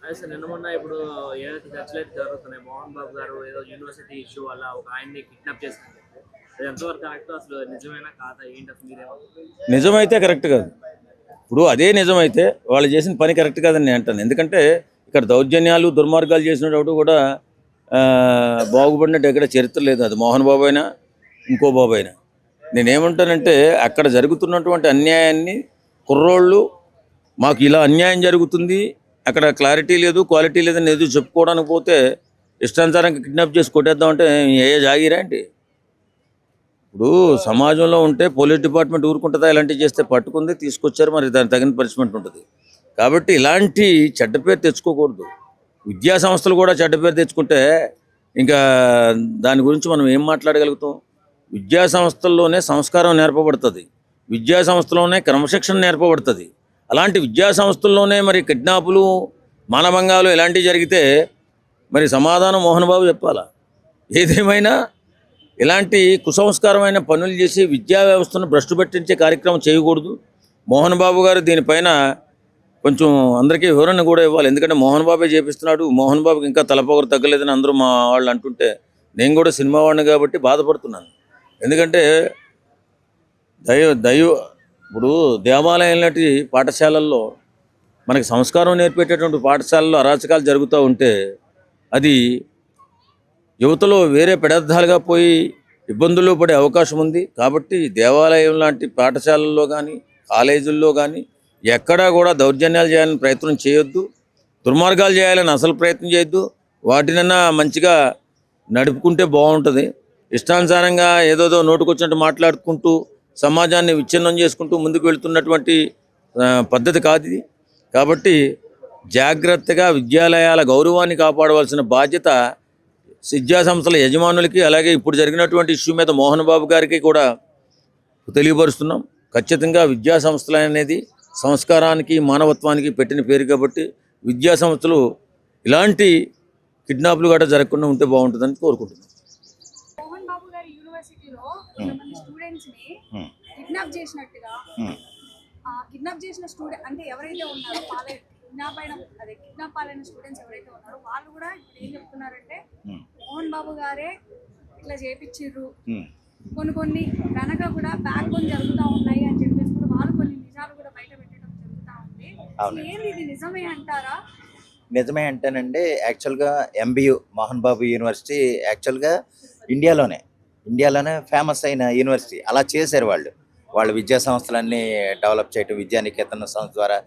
అదే సార్ నిన్న మొన్న ఇప్పుడు ఏదైతే చర్చలు అయితే జరుగుతున్నాయి, మోహన్ బాబు గారు ఏదో యూనివర్సిటీ ఇష్యూ వల్ల ఒక ఆయన్ని కిడ్నాప్ చేశారని చెప్పి, అది ఎంతవరకు కరెక్ట్, అసలు నిజమేనా కాదా ఏంటి అసలు మీరేమంటారు? నిజమైతే కరెక్ట్ కాదు. ఇప్పుడు అదే నిజమైతే వాళ్ళు చేసిన పని కరెక్ట్ కాదని నేను అంటాను. ఎందుకంటే ఇక్కడ దౌర్జన్యాలు దుర్మార్గాలు చేసినప్పుడు కూడా బాగుపడినట్టు ఎక్కడ చరిత్ర లేదు. అది మోహన్ బాబు అయినా ఇంకో బాబు అయినా. నేనేమంటానంటే అక్కడ జరుగుతున్నటువంటి అన్యాయాన్ని కుర్రోళ్ళు మాకు ఇలా అన్యాయం జరుగుతుంది, అక్కడ క్లారిటీ లేదు క్వాలిటీ లేదని ఏదో చెప్పుకోవడానికి పోతే ఇష్టానుసారంగా కిడ్నాప్ చేసి కొట్టేద్దామంటే ఏ జాగిరా ఏంటి? ఇప్పుడు సమాజంలో ఉంటే పోలీస్ డిపార్ట్మెంట్ ఊరుకుంటుందా? ఇలాంటివి చేస్తే పట్టుకుంది తీసుకొచ్చారు, మరి దానికి తగిన పనిష్మెంట్ ఉంటుంది. కాబట్టి ఇలాంటి చెడ్డ పేరు తెచ్చుకోకూడదు. విద్యా సంస్థలు కూడా చెడ్డ పేరు తెచ్చుకుంటే ఇంకా దాని గురించి మనం ఏం మాట్లాడగలుగుతాం? విద్యా సంస్థల్లోనే సంస్కారం నేర్పబడుతుంది, విద్యా సంస్థలోనే క్రమశిక్షణ నేర్పబడుతుంది. అలాంటి విద్యా సంస్థల్లోనే మరి కిడ్నాపులు మానభంగాలు ఇలాంటివి జరిగితే మరి సమాధానం మోహన్ బాబు చెప్పాలా? ఏదేమైనా ఇలాంటి కుసంస్కారమైన పనులు చేసి విద్యా వ్యవస్థను భ్రష్టు పట్టించే కార్యక్రమం చేయకూడదు. మోహన్ బాబు గారు దీనిపైన కొంచెం అందరికీ వివరణ కూడా ఇవ్వాలి. ఎందుకంటే మోహన్ బాబే చేపిస్తున్నాడు, మోహన్ బాబుకి ఇంకా తలపొగరు తగ్గలేదని అందరూ మా వాళ్ళు అంటుంటే నేను కూడా సినిమా వాడిని కాబట్టి బాధపడుతున్నాను. ఎందుకంటే దైవ ఇప్పుడు దేవాలయం లాంటి పాఠశాలల్లో మనకి సంస్కారం నేర్పేటటువంటి పాఠశాలల్లో అరాచకాలు జరుగుతూ ఉంటే అది యువతలో వేరే పెడర్థాలుగా పోయి ఇబ్బందుల్లో పడే అవకాశం ఉంది. కాబట్టి దేవాలయం లాంటి పాఠశాలల్లో కానీ కాలేజీల్లో కానీ ఎక్కడా కూడా దౌర్జన్యాలు చేయాలని ప్రయత్నం చేయొద్దు, దుర్మార్గాలు చేయాలని అసలు ప్రయత్నం చేయొద్దు. వాటినన్నా మంచిగా నడుపుకుంటే బాగుంటుంది. ఇష్టానుసారంగా ఏదోదో నోటుకొచ్చినట్టు మాట్లాడుకుంటూ సమాజాన్ని విచ్ఛిన్నం చేసుకుంటూ ముందుకు వెళుతున్నటువంటి పద్ధతి కాదు ఇది. కాబట్టి జాగ్రత్తగా విద్యాలయాల గౌరవాన్ని కాపాడవలసిన బాధ్యత విద్యా సంస్థల యజమానులకి, అలాగే ఇప్పుడు జరిగినటువంటి ఇష్యూ మీద మోహన్ బాబు గారికి కూడా తెలియపరుస్తున్నాం. ఖచ్చితంగా విద్యా సంస్థలు అనేది సంస్కారానికి మానవత్వానికి పెట్టిన పేరు కాబట్టి విద్యా సంస్థలు ఇలాంటి కిడ్నాప్లు గట్రా జరగకుండా ఉంటే బాగుంటుందని కోరుకుంటున్నాం. మోహన్ బాబు గారి యూనివర్సిటీలో కొంతమంది స్టూడెంట్స్ ని కిడ్నాప్ చేసినట్టుగా, కిడ్నాప్ చేసిన స్టూడెంట్ అంటే ఎవరైతే ఉన్నారో కిడ్నాప్ పాలైన స్టూడెంట్స్ ఎవరైతే ఉన్నారో వాళ్ళు కూడా ఇప్పుడు ఏం చెప్తున్నారంటే మోహన్ బాబు గారే ఇట్లా చేపించిర్రు, కొన్ని వెనక కూడా బ్యాక్ బోన్ జరుగుతూ ఉన్నాయి అని చెప్పేసి కూడా వాళ్ళు కొన్ని నిజాలు కూడా బయట పెట్టడం జరుగుతూ ఉంది. ఏంది ఇది నిజమే అంటారా? నిజమే అంటేనండి, యాక్చువల్గా ఎంబీయు మోహన్ బాబు యూనివర్సిటీ యాక్చువల్గా ఇండియాలోనే ఫేమస్ అయిన యూనివర్సిటీ. అలా చేశారు వాళ్ళ విద్యా సంస్థలన్నీ డెవలప్ చేయటం, విద్యానికేతన సంస్థ ద్వారా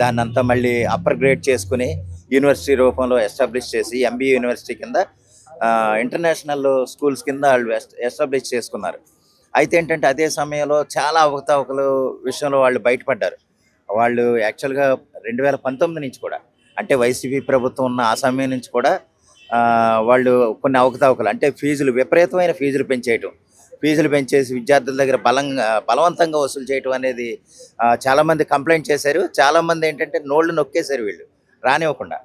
దాన్ని అంతా మళ్ళీ అప్పర్ గ్రేడ్ చేసుకుని యూనివర్సిటీ రూపంలో ఎస్టాబ్లిష్ చేసి ఎంబీయూ యూనివర్సిటీ కింద ఇంటర్నేషనల్ స్కూల్స్ కింద వాళ్ళు ఎస్టాబ్లిష్ చేసుకున్నారు. అయితే ఏంటంటే అదే సమయంలో చాలా అవకతవకలు విషయంలో వాళ్ళు బయటపడ్డారు. వాళ్ళు యాక్చువల్గా 2019 నుంచి కూడా, అంటే వైసీపీ ప్రభుత్వం ఉన్న ఆ సమయం నుంచి కూడా వాళ్ళు కొన్ని అవకతవకలు, అంటే విపరీతమైన ఫీజులు పెంచేసి విద్యార్థుల దగ్గర బలవంతంగా వసూలు చేయటం అనేది చాలామంది కంప్లైంట్ చేశారు. చాలామంది ఏంటంటే నోళ్ళు నొక్కేశారు వీళ్ళు రానివ్వకుండా.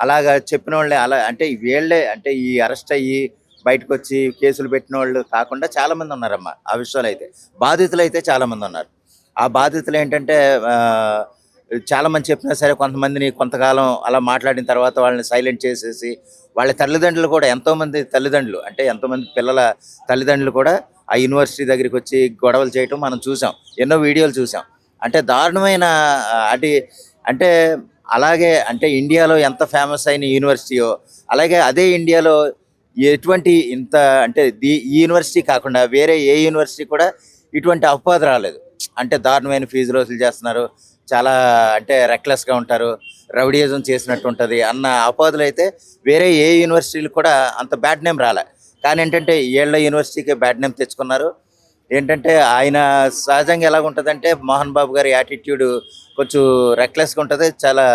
అలాగా చెప్పిన వాళ్ళే అంటే వీళ్ళే అంటే ఈ అరెస్ట్ అయ్యి బయటకు వచ్చి కేసులు పెట్టిన వాళ్ళు కాకుండా చాలామంది ఉన్నారమ్మా. ఆ విషయాలు అయితే బాధితులు అయితే చాలామంది ఉన్నారు. ఆ బాధితులు ఏంటంటే చాలామంది చెప్పినా సరే కొంతమందిని కొంతకాలం అలా మాట్లాడిన తర్వాత వాళ్ళని సైలెంట్ చేసేసి వాళ్ళ తల్లిదండ్రులు కూడా ఎంతోమంది పిల్లల తల్లిదండ్రులు కూడా ఆ యూనివర్సిటీ దగ్గరికి వచ్చి గొడవలు చేయటం మనం చూసాం, ఎన్నో వీడియోలు చూసాం. అంటే దారుణమైన అంటే అలాగే అంటే ఇండియాలో ఎంత ఫేమస్ అయిన యూనివర్సిటీయో అలాగే అదే ఇండియాలో ఎటువంటి అంటే ఈ యూనివర్సిటీ కాకుండా వేరే ఏ యూనివర్సిటీ కూడా ఇటువంటి అపవాదు రాలేదు. అంటే దారుణమైన ఫీజులు వసూలు చేస్తున్నారు, చాలా అంటే రెక్లెస్గా ఉంటారు, రౌడీయిజం చేసినట్టు ఉంటుంది అన్న అపవాదులు అయితే వేరే ఏ యూనివర్సిటీలు కూడా అంత బ్యాడ్ నేమ్ రాలే. కానీ ఏంటంటే ఏళ్ళ యూనివర్సిటీకి బ్యాడ్ నేమ్ తెచ్చుకున్నారు. ఏంటంటే ఆయన సహజంగా ఎలాగుంటుందంటే మోహన్ బాబు గారి యాటిట్యూడ్ కొంచెం రెక్లెస్గా ఉంటుంది, చాలా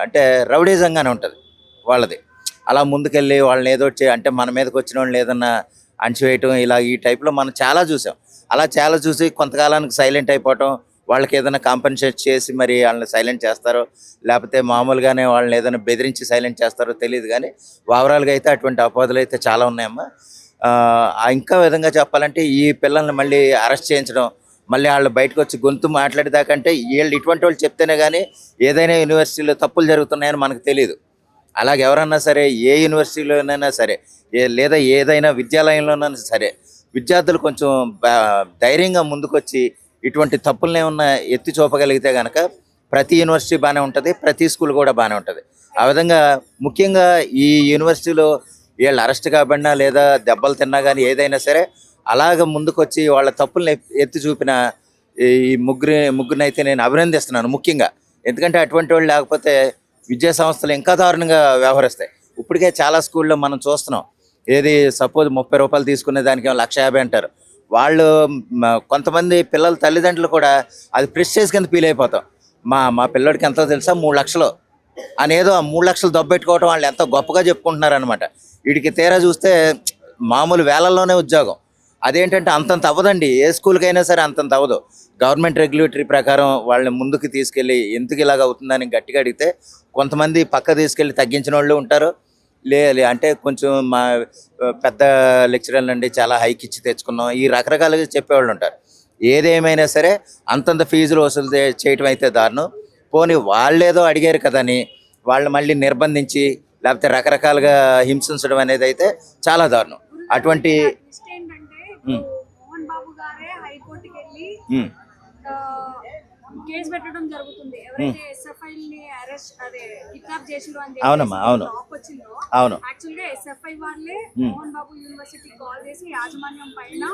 అంటే రౌడీజంగానే ఉంటుంది వాళ్ళది. అలా ముందుకెళ్ళి వాళ్ళని ఏదో అంటే మన మీదకి వచ్చిన వాళ్ళని ఏదన్నా అణచివేయటం ఇలా ఈ టైప్లో మనం చాలా చూసాం. అలా చాలా చూసి కొంతకాలానికి సైలెంట్ అయిపోవటం, వాళ్ళకి ఏదైనా కాంపెన్సేట్ చేసి మరి వాళ్ళని సైలెంట్ చేస్తారో లేకపోతే మామూలుగానే వాళ్ళని ఏదైనా బెదిరించి సైలెంట్ చేస్తారో తెలియదు. కానీ ఓవరాల్గా అయితే అటువంటి అపవాదులు అయితే చాలా ఉన్నాయమ్మా. ఇంకా విధంగా చెప్పాలంటే ఈ పిల్లల్ని మళ్ళీ అరెస్ట్ చేయించడం, మళ్ళీ వాళ్ళు బయటకు వచ్చి గొంతు మాట్లాడేదాకంటే వీళ్ళు ఇటువంటి వాళ్ళు చెప్తేనే కానీ ఏదైనా యూనివర్సిటీలో తప్పులు జరుగుతున్నాయని మనకు తెలియదు. అలాగే ఎవరన్నా సరే ఏ యూనివర్సిటీలోనైనా సరే లేదా ఏదైనా విద్యాలయంలోనైనా సరే విద్యార్థులు కొంచెం ధైర్యంగా ముందుకొచ్చి ఇటువంటి తప్పులనే ఉన్న ఎత్తి చూపగలిగితే కనుక ప్రతి యూనివర్సిటీ బాగానే ఉంటుంది, ప్రతి స్కూల్ కూడా బాగానే ఉంటుంది. ఆ విధంగా ముఖ్యంగా ఈ యూనివర్సిటీలో వీళ్ళు అరెస్ట్ కాబడినా లేదా దెబ్బలు తిన్నా కానీ ఏదైనా సరే అలాగ ముందుకొచ్చి వాళ్ళ తప్పుల్ని ఎత్తి చూపిన ఈ ముగ్గురిని అయితే నేను అభినందిస్తున్నాను ముఖ్యంగా. ఎందుకంటే అటువంటి వాళ్ళు లేకపోతే విద్యా సంస్థలు ఇంకా దారుణంగా వ్యవహరిస్తాయి. ఇప్పటికే చాలా స్కూల్లో మనం చూస్తున్నాం. ఏది సపోజ్ 30 రూపాయలు తీసుకునే దానికి 1,50,000 అంటారు. వాళ్ళు కొంతమంది పిల్లల తల్లిదండ్రులు కూడా అది ప్రెస్టేజ్ కింద ఫీల్ అయిపోతాం. మా పిల్లడికి ఎంతో తెలుసా 3 లక్షలు అనేదో ఆ 3 లక్షలు దొబ్బెట్టుకోవటం వాళ్ళు ఎంతో గొప్పగా చెప్పుకుంటున్నారు అనమాట. వీడికి తీరా చూస్తే మామూలు వేలల్లోనే ఉద్యోగం. అదేంటంటే అంతంత అవ్వదండి, ఏ స్కూల్కైనా సరే అంతంత అవ్వదు. గవర్నమెంట్ రెగ్యులేటరీ ప్రకారం వాళ్ళని ముందుకు తీసుకెళ్ళి ఎందుకు ఇలాగ అవుతుందని గట్టిగా అడిగితే కొంతమంది పక్క తీసుకెళ్ళి తగ్గించిన వాళ్ళు ఉంటారు. అంటే కొంచెం మా పెద్ద లెక్చరర్లు అండి చాలా హైక్ ఇచ్చి తెచ్చుకున్నాం ఈ రకరకాలుగా చెప్పేవాళ్ళు ఉంటారు. ఏదేమైనా సరే అంతంత ఫీజులు వసూలు చేయటం అయితే దారుణం. పోనీ వాళ్ళేదో అడిగారు కదని వాళ్ళు మళ్ళీ నిర్బంధించి లేకపోతే రకరకాలుగా హింసించడం అనేది అయితే చాలా దారుణం. అటువంటి ట్విస్ట్ ఏంటంటే ఇప్పుడు మోహన్ బాబు గారే హైకోర్టుకి వెళ్ళి కేసు పెట్టడం జరుగుతుంది. ఎవరైతే ఎస్ఎఫ్ఐ ని అరెస్ట్ అదే కిడ్నాప్ చేసిండ్రు అని అవునమ్మా, అవును టాక్ వచ్చిందో అవును యాక్చువల్ గా ఎస్ఎఫ్ఐ వాళ్ళే మోహన్ బాబు యూనివర్సిటీ కాల్ చేసి యాజమాన్యం పైన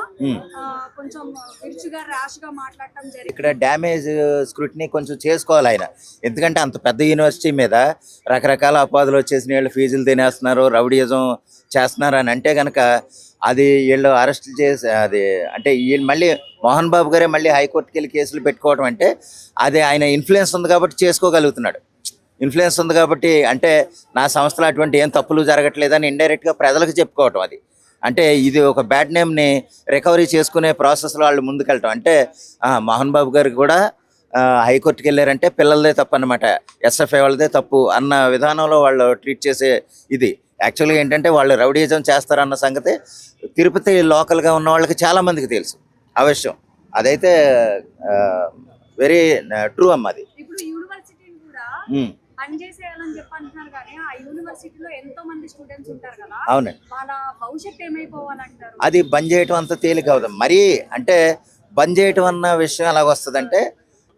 కొంచెం విరుచుగా ర్యాష్ గా మాట్లాడటం జరిగింది. ఇక్కడ డ్యామేజ్ స్క్రూటినీ కొంచెం చేసుకోవాలి ఆయన. ఎందుకంటే అంత పెద్ద యూనివర్సిటీ మీద రకరకాల అపాధులు వచ్చేసిన వీళ్ళు ఫీజులు తినేస్తున్నారు, రౌడీయిజం చేస్తున్నారు అని అంటే కనుక అది వీళ్ళు అరెస్ట్ చేసి అది అంటే వీళ్ళు మళ్ళీ మోహన్ బాబు గారే మళ్ళీ హైకోర్టుకి వెళ్ళి కేసులు పెట్టుకోవడం అంటే అది ఆయన ఇన్ఫ్లుయెన్స్ ఉంది కాబట్టి చేసుకోగలుగుతున్నాడు. ఇన్ఫ్లుయెన్స్ ఉంది కాబట్టి అంటే నా సంస్థలో అటువంటి ఏం తప్పులు జరగట్లేదని ఇండైరెక్ట్గా ప్రజలకు చెప్పుకోవటం. అది అంటే ఇది ఒక బ్యాడ్ నేమ్ని రికవరీ చేసుకునే ప్రాసెస్లో వాళ్ళు ముందుకెళ్ళటం. అంటే మోహన్ బాబు గారికి కూడా హైకోర్టుకి వెళ్ళారంటే పిల్లలదే తప్పు అన్నమాట, ఎస్ఎఫ్ఐ వాళ్ళదే తప్పు అన్న విధానంలో వాళ్ళు ట్రీట్ చేసే ఇది. యాక్చువల్గా ఏంటంటే వాళ్ళు రౌడీయిజం చేస్తారన్న సంగతి తిరుపతి లోకల్గా ఉన్న వాళ్ళకి చాలామందికి తెలుసు ఆ విషయం. అదైతే వెరీ ట్రూ అమ్మ. అది ఇప్పుడు యూనివర్సిటీని కూడా పనిచేసేయాలని చెప్పి అంటున్నారు కానీ ఆ యూనివర్సిటీలో ఎంతో మంది స్టూడెంట్స్ ఉంటారు కదా, అవునండి, వాళ్ళ భవిష్యత్తు ఏమైపోవాలంటారు? అది బంద్ చేయటం అంత తేలిక అవుతుంది. మరీ అంటే బంద్ చేయటం అన్న విషయం ఎలాగ వస్తుందంటే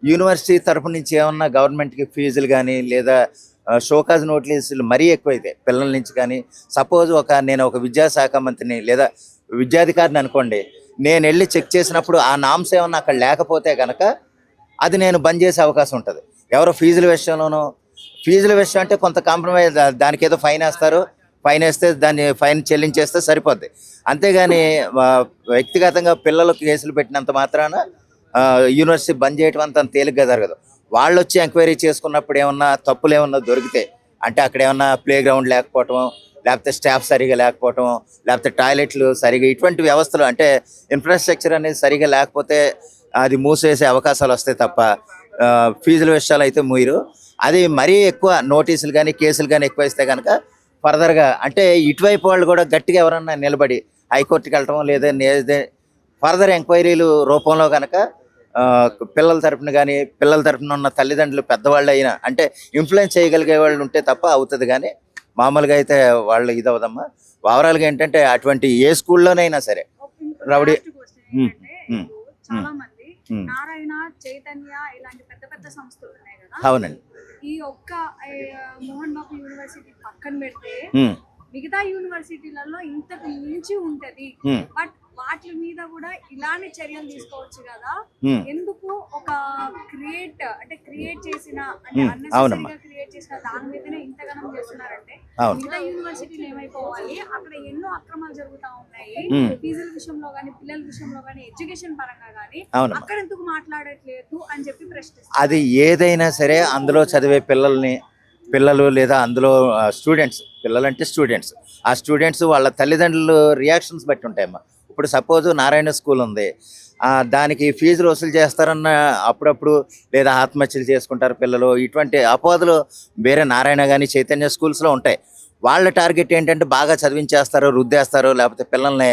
యూనివర్సిటీ తరపు నుంచి ఏమన్నా గవర్నమెంట్కి ఫీజులు కానీ లేదా షోకాజ్ నోటీసులు మరీ ఎక్కువైతే పిల్లల నుంచి కానీ సపోజ్ నేను ఒక విద్యాశాఖ మంత్రిని లేదా విద్యాధికారిని అనుకోండి, నేను వెళ్ళి చెక్ చేసినప్పుడు ఆ నామ్స్ ఏమన్నా అక్కడ లేకపోతే కనుక అది నేను బంద్ చేసే అవకాశం ఉంటుంది. ఎవరో ఫీజుల విషయం అంటే కొంత కాంప్రమైజ్, దానికి ఏదో ఫైన్ వేస్తారు, ఫైన్ వేస్తే దాన్ని ఫైన్ చెల్లించేస్తే సరిపోద్ది. అంతేగాని వ్యక్తిగతంగా పిల్లలకు కేసులు పెట్టినంత మాత్రాన యూనివర్సిటీ బంద్ చేయటం అంత తేలిగ్గా జరగదు. వాళ్ళు వచ్చి ఎంక్వైరీ చేసుకున్నప్పుడు ఏమన్నా తప్పులు ఏమన్నా దొరికితే అంటే అక్కడ ఏమన్నా ప్లే గ్రౌండ్ లేకపోవటం, లేకపోతే స్టాఫ్ సరిగా లేకపోవటం, లేకపోతే టాయిలెట్లు సరిగా ఇటువంటి వ్యవస్థలు అంటే ఇన్ఫ్రాస్ట్రక్చర్ అనేది సరిగా లేకపోతే అది మూసేసే అవకాశాలు వస్తాయి తప్ప ఫీజుల విషయాలు అయితే మూయరు. అది మరీ ఎక్కువ నోటీసులు కానీ కేసులు కానీ ఎక్కువ ఇస్తే కనుక ఫర్దర్గా అంటే ఇటువైపు వాళ్ళు కూడా గట్టిగా ఎవరన్నా నిలబడి హైకోర్టుకి వెళ్ళటం లేదా ఫర్దర్ ఎంక్వైరీలు రూపంలో కనుక పిల్లల తరపున ఉన్న తల్లిదండ్రులు పెద్దవాళ్ళు అయినా అంటే ఇన్ఫ్లుయెన్స్ చేయగలిగే వాళ్ళు ఉంటే తప్ప అవుతుంది. కానీ మామూలుగా అయితే వాళ్ళు ఇది అవదమ్మా. ఓవరాల్గా ఏంటంటే అటువంటి ఏ స్కూల్లోనైనా సరే రౌడీ చాలా మంది నారాయణ, చైతన్య ఇలాంటి పెద్ద పెద్ద సంస్థలు ఉన్నాయి కదా, అవునండి, ఈ ఒక్క మోహన్ బాబు యూనివర్సిటీ పక్కన పెడితే మిగతా యూనివర్సిటీలలో ఇంతకు మించి ఉంటది. బట్ వాటి మీద కూడా ఇలానే చర్యలు తీసుకోవచ్చు కదా. ఎందుకు ఒక క్రియేట్ చేసిన అంటే అన్నెసెసరీగా క్రియేట్ చేసిన దాని మీదనే ఇంతగానం చేస్తున్నారంటే మిగతా యూనివర్సిటీలు ఏమైపోవాలి? అక్కడ ఎన్నో అక్రమాలు జరుగుతా ఉన్నాయి, ఫీజుల విషయంలో కానీ పిల్లల విషయంలో కానీ ఎడ్యుకేషన్ పరంగా కానీ అక్కడ ఎందుకు మాట్లాడట్లేదు అని చెప్పి ప్రశ్నిస్తారు. అది ఏదైనా సరే అందులో చదివే పిల్లలు లేదా అందులో పిల్లలంటే స్టూడెంట్స్, ఆ స్టూడెంట్స్ వాళ్ళ తల్లిదండ్రులు రియాక్షన్స్ బట్టి ఉంటాయమ్మా. ఇప్పుడు సపోజ్ నారాయణ స్కూల్ ఉంది, దానికి ఫీజులు వసూలు చేస్తారన్న అప్పుడప్పుడు లేదా ఆత్మహత్యలు చేసుకుంటారు పిల్లలు, ఇటువంటి అపోహలు వేరే నారాయణ కానీ చైతన్య స్కూల్స్లో ఉంటాయి. వాళ్ళ టార్గెట్ ఏంటంటే బాగా చదివించేస్తారు, రుద్దేస్తారు, లేకపోతే పిల్లల్ని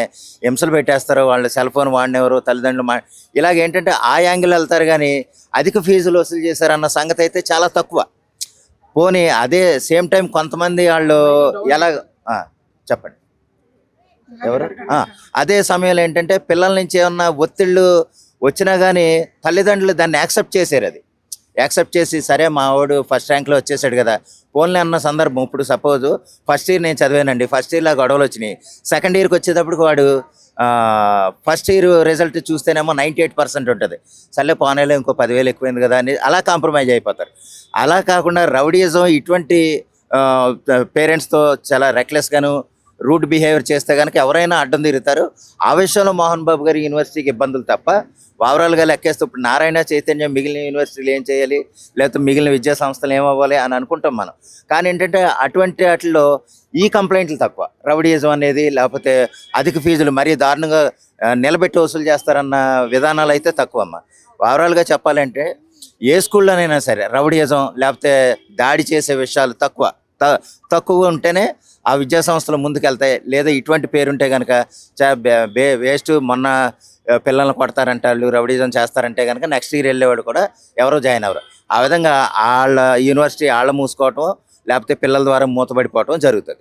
హింసలు పెట్టేస్తారు, వాళ్ళు సెల్ ఫోన్ వాడినెవరు తల్లిదండ్రులు ఇలాగేంటంటే ఆ యాంగిల్ వెళ్తారు. కానీ అధిక ఫీజులు వసూలు చేశారన్న సంగతి అయితే చాలా తక్కువ. పోనీ అదే సేమ్ టైం కొంతమంది వాళ్ళు ఎలా చెప్పండి ఎవరు అదే సమయంలో ఏంటంటే పిల్లల నుంచి ఏమన్నా ఒత్తిళ్ళు వచ్చినా కానీ తల్లిదండ్రులు దాన్ని యాక్సెప్ట్ చేశారు. అది యాక్సెప్ట్ చేసి సరే మా వాడు ఫస్ట్ ర్యాంక్లో వచ్చేసాడు కదా పోన్లే అన్న సందర్భం. ఇప్పుడు సపోజ్ ఫస్ట్ ఇయర్ నేను చదివానండి, ఫస్ట్ ఇయర్లో గొడవలు వచ్చినాయి. సెకండ్ ఇయర్కి వచ్చేటప్పటికి వాడు ఫస్ట్ ఇయర్ రిజల్ట్ చూస్తేనేమో 98% ఉంటుంది. సర్లే పోనేలో ఇంకో 10,000 ఎక్కువైంది కదా అని అలా కాంప్రమైజ్ అయిపోతారు. అలా కాకుండా రౌడీయిజం ఇటువంటి పేరెంట్స్తో చాలా రెక్లెస్గాను రూట్ బిహేవియర్ చేస్తే కనుక ఎవరైనా అడ్డం తిరుగుతారు. ఆ విషయంలో మోహన్ బాబు గారి యూనివర్సిటీకి ఇబ్బందులు తప్ప ఓవరాల్గా లెక్కేస్తే ఇప్పుడు నారాయణ చైతన్య మిగిలిన యూనివర్సిటీలు ఏం చేయాలి, లేకపోతే మిగిలిన విద్యా సంస్థలు ఏమవ్వాలి అని అనుకుంటాం మనం. కానీ ఏంటంటే అటువంటి వాటిల్లో ఈ కంప్లైంట్లు తక్కువ. రౌడీయిజం అనేది లేకపోతే అధిక ఫీజులు మరీ దారుణంగా నిలబెట్టి వసూలు చేస్తారన్న విధానాలు అయితే తక్కువ అమ్మ. ఓవరాల్గా చెప్పాలంటే ఏ స్కూల్లోనైనా సరే రౌడీయిజం లేకపోతే దాడి చేసే విషయాలు తక్కువ ఉంటేనే ఆ విద్యా సంస్థలు ముందుకెళ్తాయి. లేదా ఇటువంటి పేరుంటే కనుక వేస్ట్ మొన్న పిల్లల్ని కొడతారంటే వాళ్ళు రౌడీజం చేస్తారంటే కనుక నెక్స్ట్ ఇయర్ వెళ్ళేవాడు కూడా ఎవరో జాయిన్ అవ్వరు. ఆ విధంగా వాళ్ళ యూనివర్సిటీ వాళ్ళ మూసుకోవటం లేకపోతే పిల్లల ద్వారా మూతపడిపోవటం జరుగుతుంది.